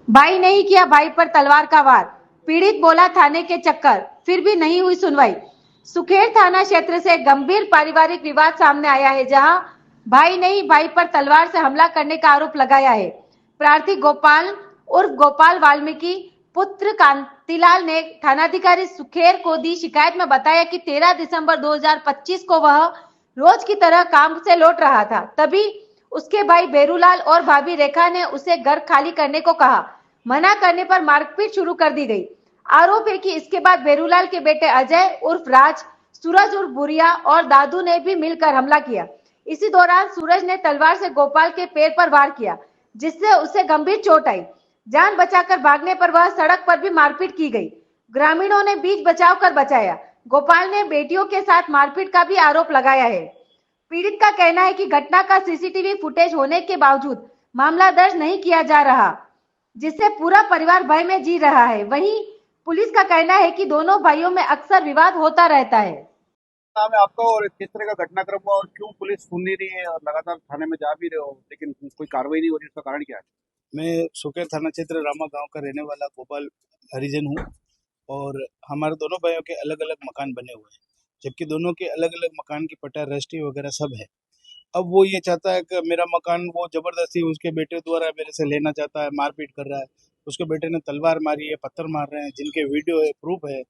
भाई नहीं किया भाई पर तलवार का वार, पीड़ित बोला थाने के चक्कर, फिर भी नहीं हुई सुनवाई। सुखेर थाना क्षेत्र से गंभीर पारिवारिक विवाद सामने आया है, जहां भाई नहीं भाई पर तलवार से हमला करने का आरोप लगाया है। प्रार्थी गोपाल उर्फ गोपाल वाल्मीकि पुत्र कांतिलाल ने थानाधिकारी सुखेर को दी शिकायत में बताया कि 13 दिसंबर 2025 को वह रोज की तरह काम से लौट रहा था। तभी उसके भाई बेरूलाल और भाभी रेखा ने उसे घर खाली करने को कहा। मना करने पर मारपीट शुरू कर दी गई। आरोप है कि इसके बाद बेरूलाल के बेटे अजय उर्फ राज, सूरज उर्फ बुरिया और दादू ने भी मिलकर हमला किया। इसी दौरान सूरज ने तलवार से गोपाल के पैर पर वार किया, जिससे उसे गंभीर चोट आई। जान बचाकर भागने पर वह सड़क पर भी मारपीट की गई। ग्रामीणों ने बीच बचाव कर बचाया। गोपाल ने बेटियों के साथ मारपीट का भी आरोप लगाया है। पीड़ित का कहना है कि घटना का सीसीटीवी फुटेज होने के बावजूद मामला दर्ज नहीं किया जा रहा, जिससे पूरा परिवार भय में जी रहा है। वहीं पुलिस का कहना है कि दोनों भाइयों में अक्सर विवाद होता रहता है। नाम है आपका और किस तरह का घटनाक्रम हुआ और क्यों पुलिस सुन नहीं रही है और लगातार थाने में जा भी रहे हो लेकिन कोई कार्रवाई नहीं हो रही, उसका कारण क्या है? मैं सुखेर थाना क्षेत्र रामा गांव का रहने वाला गोपाल हरिजन हूँ और हमारे दोनों भाइयों के अलग अलग मकान बने हुए हैं, जबकि दोनों के अलग अलग मकान की पट्टा रजिस्ट्री वगैरह सब है। अब वो ये चाहता है कि मेरा मकान वो जबरदस्ती उसके बेटे द्वारा मेरे से लेना चाहता है, मारपीट कर रहा है। उसके बेटे ने तलवार मारी है, पत्थर मार रहे हैं, जिनके वीडियो है, प्रूफ है।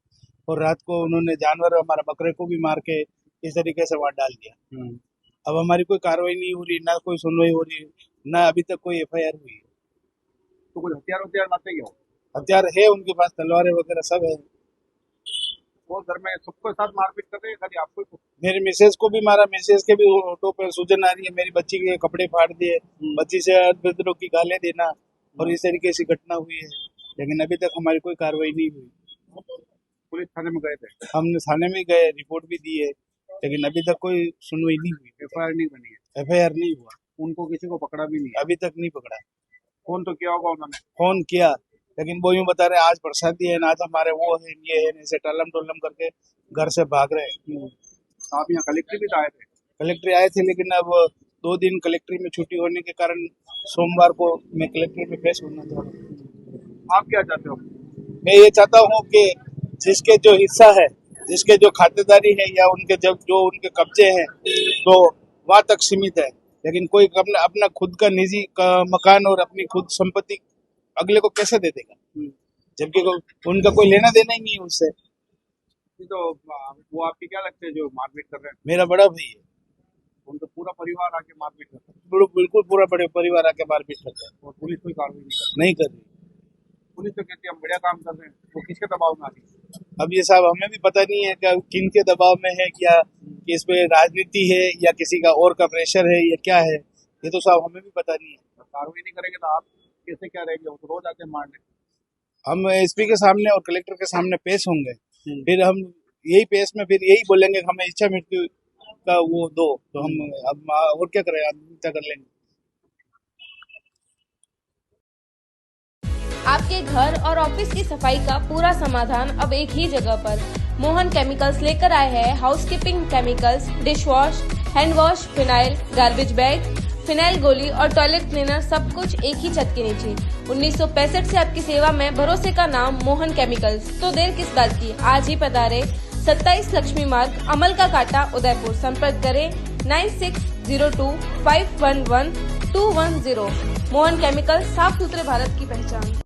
और रात को उन्होंने जानवर हमारा बकरे को भी मार के इस तरीके से वहां डाल दिया। अब हमारी कोई कार्रवाई नहीं हो रही, ना कोई सुनवाई हो रही, ना अभी तक कोई एफआईआर हुई है। तो कुछ हथियार लाते क्या हो? हथियार है उनके पास, तलवारें वगैरह सब है। वो घर में सबके साथ मारपीट कर रहे हैं, खाली आपको ही? मेरी मिसेज को भी मारा, मिसेज के भी होठों पे सूजन आ रही है, मेरी बच्ची के कपड़े फाड़ दिए, बच्ची से बेदरों की गालें देना और इस तरीके से घटना हुई है। लेकिन अभी तक हमारी कोई कार्रवाई नहीं हुई। पुलिस थाने में गए थे? हमने थाने में गए, रिपोर्ट भी दी है, लेकिन अभी तक कोई सुनवाई नहीं हुई। एफआईआर नहीं बनी है? एफआईआर नहीं हुआ, उनको किसी को पकड़ा भी नहीं है? अभी तक नहीं पकड़ा। फोन तो किया होगा उन्होंने? फोन किया, लेकिन वो यूं बता रहे आज प्रसादी है, आज हमारे वो है, ये है, ऐसे टलम टोलम करके घर से भाग रहे हैं। आप यहाँ कलेक्टर भी तो आए थे? कलेक्टर आए थे, लेकिन अब 2 दिन कलेक्ट्री में छुट्टी होने के कारण सोमवार को मैं कलेक्ट्री में पेश होना चाहता हूँ। आप क्या चाहते हो? मैं ये चाहता हूँ कि जिसके जो हिस्सा है, जिसके जो खातेदारी है या उनके जब जो उनके कब्जे हैं तो वहां तक सीमित है, लेकिन कोई अपना खुद का निजी मकान और अपनी खुद संपत्ति अगले को कैसे दे देगा, जबकि उनका कोई लेना देना ही नहीं है उससे। तो वो आपके क्या लगते हैं जो मारपीट कर रहे हैं? मेरा बड़ा भाई है, उनका पूरा परिवार आके मारपीट करता है? बिल्कुल पूरा बड़े परिवार आके मारपीट करता है और पुलिस कोई कार्रवाई नहीं कर रही। पुलिस तो कहती है हम बढ़िया काम कर रहे हैं, वो किसके दबाव में आती है? अब ये साहब हमें भी पता नहीं है कि किन के दबाव में है, क्या कि इस पे राजनीति है या किसी का और का प्रेशर है या क्या है, ये तो साहब हमें भी पता नहीं है। कार्रवाई नहीं करेंगे तो आप कैसे क्या रहेंगे? वो तो रोज आते मारने। हम एसपी के सामने और कलेक्टर के सामने पेश होंगे, फिर हम यही पेश में फिर यही बोलेंगे हमें इच्छा मृत्यु का वो दो, तो हम अब और क्या करें, आत्महत्या कर लेंगे। आपके घर और ऑफिस की सफाई का पूरा समाधान अब एक ही जगह पर। मोहन केमिकल्स लेकर आए हैं housekeeping chemicals, dish wash, hand wash, phenyl, garbage bag, phenyl गोली और टॉयलेट क्लीनर, सब कुछ एक ही छत के नीचे। 1965 से आपकी सेवा में, भरोसे का नाम मोहन केमिकल्स। तो देर किस बात की, आज ही पधारे। 27 लक्ष्मी मार्ग, अमल का कांटा, उदयपुर। संपर्क करें 9602 511 210। मोहन केमिकल्स, साफ सुथरे भारत की पहचान।